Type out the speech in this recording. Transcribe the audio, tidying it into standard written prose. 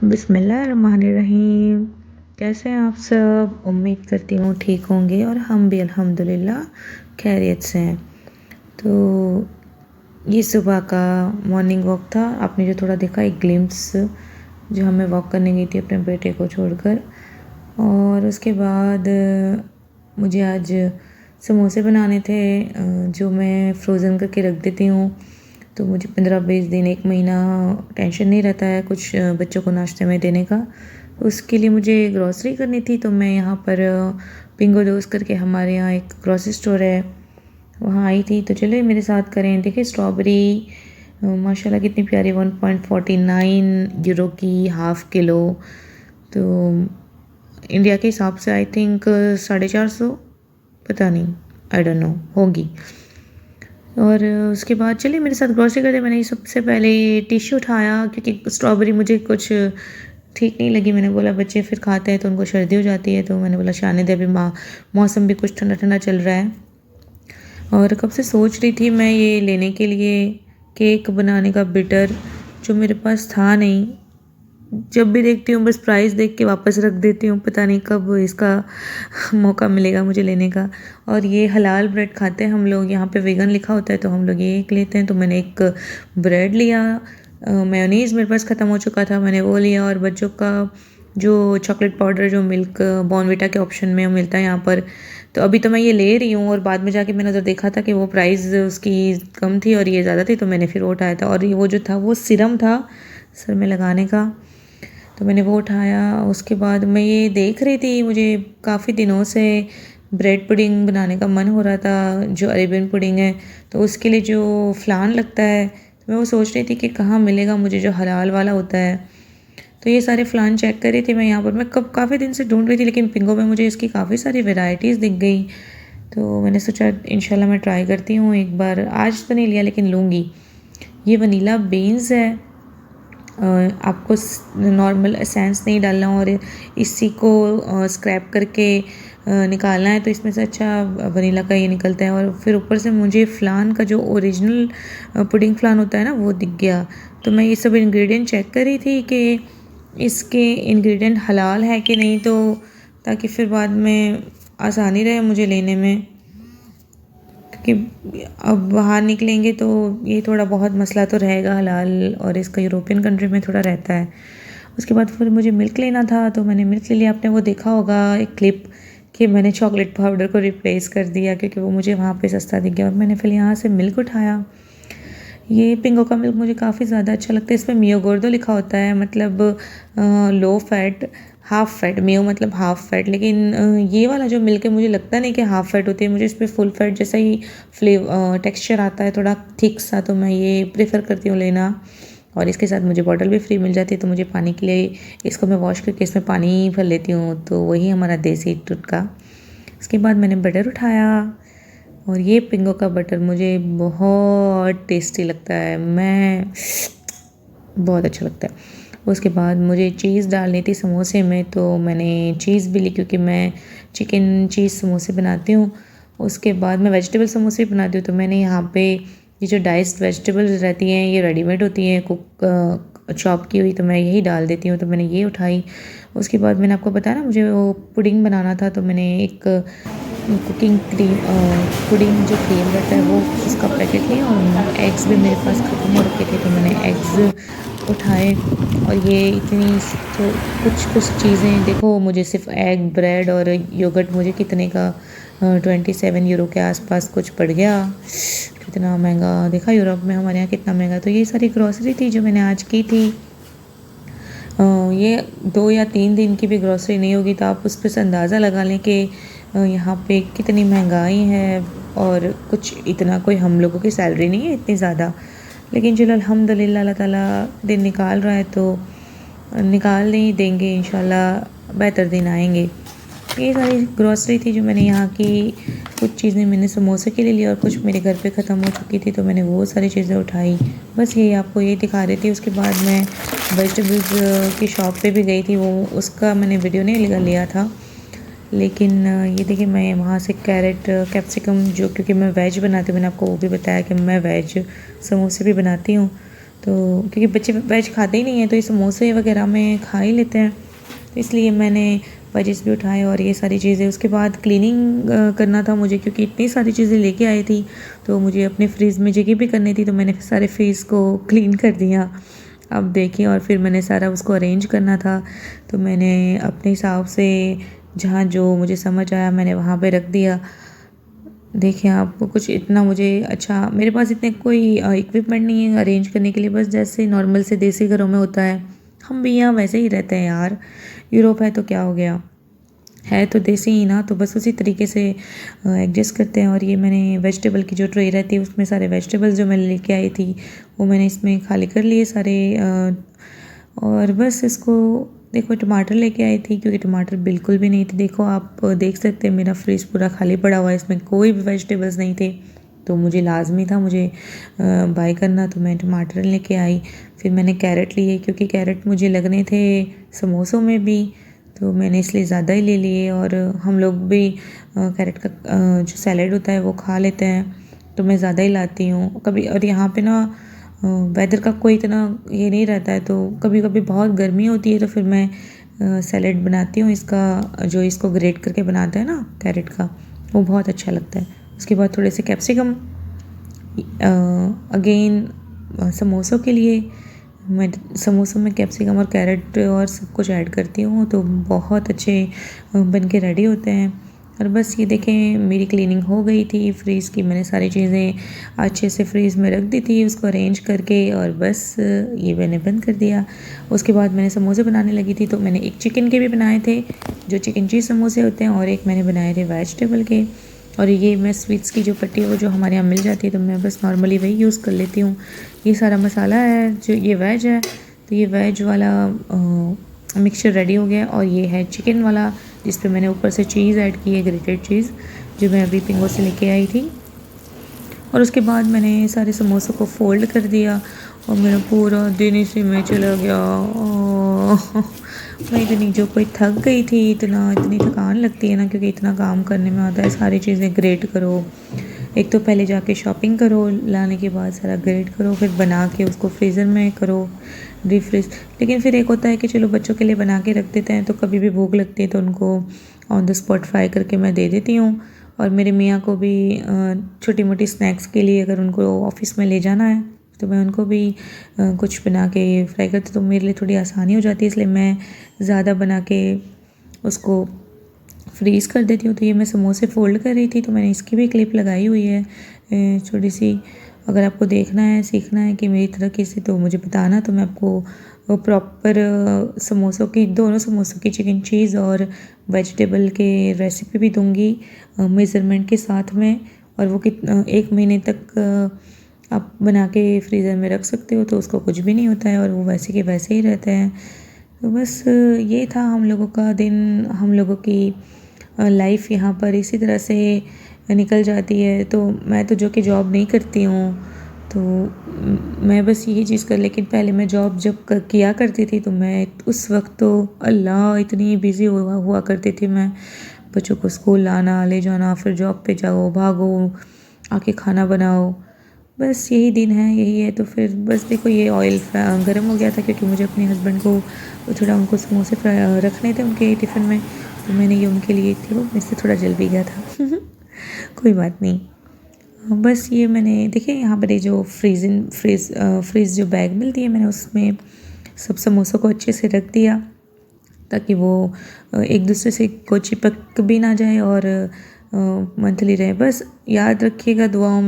बिस्मिल्लाहिर्रहमानिर्रहीम। कैसे हैं आप सब? उम्मीद करती हूँ ठीक होंगे और हम भी अल्हम्दुलिल्लाह खैरियत से हैं। तो ये सुबह का मॉर्निंग वॉक था। आपने जो थोड़ा देखा एक ग्लिम्स, जो हमें वॉक करने गई थी अपने बेटे को छोड़कर। और उसके बाद मुझे आज समोसे बनाने थे, जो मैं फ्रोज़न करके रख देती हूँ। तो मुझे 15-20 दिन 1 महीना टेंशन नहीं रहता है कुछ बच्चों को नाश्ते में देने का। उसके लिए मुझे ग्रॉसरी करनी थी, तो मैं यहाँ पर पिंगो दोस्त करके हमारे यहाँ एक ग्रॉसरी स्टोर है, वहाँ आई थी। तो चलिए मेरे साथ करें। देखिए स्ट्रॉबेरी माशाल्लाह कितनी प्यारी 1.49 यूरो की हाफ़ किलो। तो इंडिया के हिसाब से आई थिंक 450, पता नहीं, आई डोंट नो, होगी। और उसके बाद चलिए मेरे साथ ग्रॉसरी करते। मैंने सबसे पहले टिश्यू उठाया, क्योंकि स्ट्रॉबेरी मुझे कुछ ठीक नहीं लगी। मैंने बोला बच्चे फिर खाते हैं तो उनको सर्दी हो जाती है, तो मैंने बोला शाने दे, अभी मौसम भी कुछ ठंडा ठंडा चल रहा है। और कब से सोच रही थी मैं ये लेने के लिए केक बनाने का बिटर, जो मेरे पास था नहीं। जब भी देखती हूँ बस प्राइस देख के वापस रख देती हूँ, पता नहीं कब इसका मौका मिलेगा मुझे लेने का। और ये हलाल ब्रेड खाते हैं हम लोग, यहाँ पे वेगन लिखा होता है तो हम लोग ये एक लेते हैं। तो मैंने एक ब्रेड लिया, मेयोनीज़ मेरे पास ख़त्म हो चुका था, मैंने वो लिया। और बच्चों का जो चॉकलेट पाउडर, जो मिल्क बॉर्नविटा के ऑप्शन में मिलता है यहाँ पर, तो अभी तो मैं ये ले रही हूँ। और बाद में जाके मैंने उधर देखा था कि वो प्राइस उसकी कम थी और ये ज़्यादा थी, तो मैंने फिर वो उठाया था। और वो जो था वो सिरम था सर में लगाने का, तो मैंने वो उठाया। उसके बाद मैं ये देख रही थी, मुझे काफ़ी दिनों से ब्रेड पुडिंग बनाने का मन हो रहा था, जो अरेबियन पुडिंग है। तो उसके लिए जो फ़्लान लगता है, तो मैं वो सोच रही थी कि कहाँ मिलेगा मुझे जो हलाल वाला होता है। तो ये सारे फ़्लान चेक कर रही थी मैं यहाँ पर। मैं काफ़ी दिन से ढूंढ रही थी, लेकिन पिंगो में मुझे इसकी काफ़ी सारी वेराइटीज़ दिख गई। तो मैंने सोचा इंशाल्लाह मैं ट्राई करती हूँ एक बार। आज तो नहीं लिया लेकिन लूँगी। ये वनीला बीन्स है, आपको नॉर्मल एसेंस नहीं डालना और इसी को स्क्रैप करके निकालना है। तो इसमें से अच्छा वनीला का ये निकलता है। और फिर ऊपर से मुझे फ़्लान का जो ओरिजिनल पुडिंग फ़्लान होता है ना, वो दिख गया। तो मैं ये सब इंग्रेडिएंट चेक कर रही थी कि इसके इंग्रेडिएंट हलाल है कि नहीं, तो ताकि फिर बाद में आसानी रहे मुझे लेने में। कि अब बाहर निकलेंगे तो ये थोड़ा बहुत मसला तो रहेगा हलाल, और इसका यूरोपियन कंट्री में थोड़ा रहता है। उसके बाद फिर मुझे मिल्क लेना था, तो मैंने मिल्क ले लिया। आपने वो देखा होगा एक क्लिप कि मैंने चॉकलेट पाउडर को रिप्लेस कर दिया, क्योंकि वो मुझे वहाँ पे सस्ता दिख गया। और मैंने फिर यहाँ से मिल्क उठाया। ये पिंगो का मिल्क मुझे काफ़ी ज़्यादा अच्छा लगता है। इसमें मियो गोर्दो लिखा होता है, मतलब लो फैट, हाफ़ फैट। मियो मतलब हाफ़ फैट, लेकिन ये वाला जो मिल्क है मुझे लगता नहीं कि हाफ़ फैट होती है। मुझे इसमें फुल फैट जैसा ही टेक्सचर आता है, थोड़ा थिक सा, तो मैं ये प्रेफर करती हूँ लेना। और इसके साथ मुझे बॉटल भी फ्री मिल जाती है, तो मुझे पानी के लिए इसको मैं वॉश करके इसमें पानी भर लेती हूँ। तो वही हमारा देसी टुटका। उसके बाद मैंने बटर उठाया, और ये पिंगो का बटर मुझे बहुत टेस्टी लगता है, मैं बहुत अच्छा लगता है। उसके बाद मुझे चीज़ डालनी थी समोसे में, तो मैंने चीज़ भी ली, क्योंकि मैं चिकन चीज़ समोसे बनाती हूँ। उसके बाद मैं वेजिटेबल समोसे भी बनाती हूँ। तो मैंने यहाँ पे ये जो डाइस्ड वेजिटेबल्स रहती हैं, ये रेडीमेड होती हैं, कुक चॉप की हुई, तो मैं यही डाल देती हूँ। तो मैंने ये उठाई। उसके बाद मैंने आपको बताया ना मुझे वो पुडिंग बनाना था, तो मैंने एक कुकिंग क्रीम, पुडिंग जो क्रीम रहता है वो, उसका पैकेट लिया। और एग्स भी मेरे पास ख़त्म हो रखे थे, तो मैंने एग्स उठाए। और ये इतनी तो कुछ चीज़ें देखो, मुझे सिर्फ एग, ब्रेड और योगर्ट मुझे कितने का 27 यूरो के आसपास कुछ पड़ गया। कितना महंगा, देखा यूरोप में हमारे यहाँ कितना महंगा। तो ये सारी ग्रॉसरी थी जो मैंने आज की थी। ये 2 या 3 दिन की भी ग्रॉसरी नहीं होगी, तो आप उस पर से अंदाज़ा लगा लें कि यहाँ पे कितनी महंगाई है। और कुछ इतना कोई हम लोगों की सैलरी नहीं है इतनी ज़्यादा, लेकिन चलो अल्हम्दुलिल्लाह अल्लाह ताला दिन निकाल रहा है, तो निकाल नहीं देंगे इंशाल्लाह, बेहतर दिन आएंगे। ये सारी ग्रॉसरी थी जो मैंने यहाँ की। कुछ चीज़ें मैंने समोसे के लिए ली और कुछ मेरे घर पे ख़त्म हो चुकी थी, तो मैंने वो सारी चीज़ें उठाई। बस ये आपको ये दिखा रही थी। उसके बाद मैं वेजिटेबल्स की शॉप पे भी गई थी, वो उसका मैंने वीडियो नहीं लिया था। लेकिन ये देखिए मैं वहाँ से कैरेट, कैप्सिकम, जो क्योंकि मैं वेज बनाती हूँ, मैंने आपको वो भी बताया कि मैं वेज समोसे भी बनाती हूँ, तो क्योंकि बच्चे वेज खाते ही नहीं हैं तो ये समोसे वगैरह में खा ही लेते हैं, तो इसलिए मैंने वेजेस भी उठाए और ये सारी चीज़ें। उसके बाद क्लीनिंग करना था मुझे, क्योंकि इतनी सारी चीज़ें लेके आई थी तो मुझे अपने फ्रीज़ में जगह भी करनी थी, तो मैंने सारे फ्रीज़ को क्लीन कर दिया। अब देखिए, और फिर मैंने सारा उसको अरेंज करना था, तो मैंने अपने हिसाब से जहाँ जो मुझे समझ आया मैंने वहाँ पे रख दिया। देखिए आप, कुछ इतना मुझे अच्छा, मेरे पास इतने कोई इक्विपमेंट नहीं है अरेंज करने के लिए, बस जैसे नॉर्मल से देसी घरों में होता है। हम भी यहाँ वैसे ही रहते हैं यार, यूरोप है तो क्या हो गया, है तो देसी ही ना, तो बस उसी तरीके से एडजस्ट करते हैं। और ये मैंने वेजिटेबल की जो ट्रे रहती है उसमें सारे वेजिटेबल्स जो मैंने लेके आई थी वो मैंने इसमें खाली कर लिए सारे। और बस इसको देखो, टमाटर लेके आई थी क्योंकि टमाटर बिल्कुल भी नहीं थे। देखो आप देख सकते हैं मेरा फ्रिज पूरा खाली पड़ा हुआ है, इसमें कोई भी वेजिटेबल्स नहीं थे, तो मुझे लाजमी था मुझे बाय करना, तो मैं टमाटर लेके आई। फिर मैंने कैरेट लिए क्योंकि कैरेट मुझे लगने थे समोसों में भी, तो मैंने इसलिए ज़्यादा ही ले लिए। और हम लोग भी कैरेट का जो सैलेड होता है वो खा लेते हैं, तो मैं ज़्यादा ही लाती हूँ कभी। और यहाँ पे ना वेदर का कोई इतना ये नहीं रहता है, तो कभी कभी बहुत गर्मी होती है तो फिर मैं सैलेड बनाती हूँ इसका, जो इसको ग्रेट करके बनाते हैं ना कैरेट का, वो बहुत अच्छा लगता है। उसके बाद थोड़े से कैप्सिकम, अगेन समोसों के लिए मैं समोसों में कैप्सिकम और कैरेट और सब कुछ ऐड करती हूँ, तो बहुत अच्छे बन के रेडी होते हैं। और बस ये देखें, मेरी क्लीनिंग हो गई थी फ्रीज़ की, मैंने सारी चीज़ें अच्छे से फ्रीज़ में रख दी थी उसको अरेंज करके, और बस ये मैंने बंद कर दिया। उसके बाद मैंने समोसे बनाने लगी थी, तो मैंने एक चिकन के भी बनाए थे जो चिकन चीज़ समोसे होते हैं, और एक मैंने बनाए थे वेजिटेबल के। और ये मैं स्वीट्स की जो पट्टी है वो जो हमारे यहाँ मिल जाती है, तो मैं बस नॉर्मली वही यूज़ कर लेती हूँ। ये सारा मसाला है जो ये वेज है, तो ये वेज वाला मिक्सचर रेडी हो गया। और ये है चिकन वाला जिस पे मैंने ऊपर से चीज़ ऐड की है, ग्रेटेड चीज़, जो मैं अभी पिंगो से लेके आई थी। और उसके बाद मैंने सारे समोसों को फोल्ड कर दिया और मेरा पूरा दिन इसी में चला गया। मैं इतनी जो कोई थक गई थी, इतनी थकान लगती है ना, क्योंकि इतना काम करने में आता है, सारी चीज़ें ग्रेट करो, एक तो पहले जाके शॉपिंग करो, लाने के बाद सारा ग्रेट करो, फिर बना के उसको फ्रीज़र में करो डीप फ्रीज। लेकिन फिर एक होता है कि चलो बच्चों के लिए बना के रख देते हैं, तो कभी भी भूख लगती है तो उनको ऑन द स्पॉट फ्राई करके मैं दे देती हूँ। और मेरे मियाँ को भी छोटी मोटी स्नैक्स के लिए अगर उनको ऑफ़िस में ले जाना है तो मैं उनको भी कुछ बना के फ्राई करती, तो मेरे लिए थोड़ी आसानी हो जाती है, इसलिए मैं ज़्यादा बना के उसको फ्रीज़ कर देती हूँ। तो ये मैं समोसे फोल्ड कर रही थी, तो मैंने इसकी भी क्लिप लगाई हुई है छोटी सी। अगर आपको देखना है, सीखना है कि मेरी तरह कैसे, तो मुझे बताना, तो मैं आपको वो प्रॉपर समोसों की, दोनों समोसों की चिकन चीज़ और वेजिटेबल के रेसिपी भी दूंगी मेज़रमेंट के साथ में। और वो एक महीने तक आप बना के फ्रीज़र में रख सकते हो, तो उसको कुछ भी नहीं होता है और वो वैसे के वैसे ही रहते हैं। तो बस ये था हम लोगों का दिन, हम लोगों की लाइफ यहाँ पर इसी तरह से निकल जाती है। तो मैं तो जो कि जॉब नहीं करती हूँ, तो मैं बस यही चीज़ कर, लेकिन पहले मैं जॉब जब किया करती थी तो मैं उस वक्त तो अल्लाह इतनी बिज़ी हुआ करती थी मैं, बच्चों को स्कूल लाना ले जाना, फिर जॉब पे जाओ, भागो, आके खाना बनाओ, बस यही दिन है, यही है। तो फिर बस देखो, ये ऑयल गर्म हो गया था क्योंकि मुझे अपने हस्बैंड को थोड़ा, उनको समोसे रखने थे उनके टिफ़िन में, तो मैंने ये उनके लिए थी, वो इससे थोड़ा जल भी गया था कोई बात नहीं। बस ये मैंने देखिए यहाँ पर ये जो फ्रीज़ जो बैग मिलती है, मैंने उसमें सब समोसों को अच्छे से रख दिया ताकि वो एक दूसरे से को चिपक भी ना जाए और मंथली रहे। बस याद रखिएगा दुआओं में।